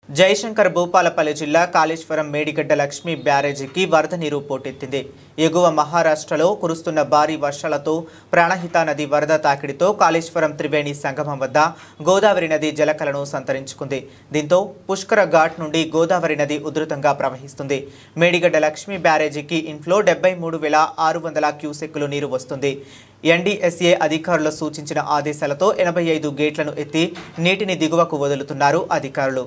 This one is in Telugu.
జయశంకర్ భూపాలపల్లి జిల్లా కాళేశ్వరం మేడిగడ్డ లక్ష్మీ బ్యారేజీకి వరద నీరు పోటెత్తింది. ఎగువ మహారాష్ట్రలో కురుస్తున్న భారీ వర్షాలతో ప్రాణహిత నది వరద తాకిడితో కాళేశ్వరం త్రివేణి సంగమం వద్ద గోదావరి నది జలకలను సంతరించుకుంది. దీంతో పుష్కర ఘాట్ నుండి గోదావరి నది ఉధృతంగా ప్రవహిస్తుంది. మేడిగడ్డ లక్ష్మీ బ్యారేజీకి ఇన్ఫ్లో 73,600 క్యూసెక్కులు నీరు వస్తుంది. ఎన్డీఎస్ఏ అధికారులు సూచించిన ఆదేశాలతో 85 గేట్లను ఎత్తి నీటిని దిగువకు వదులుతున్నారు అధికారులు.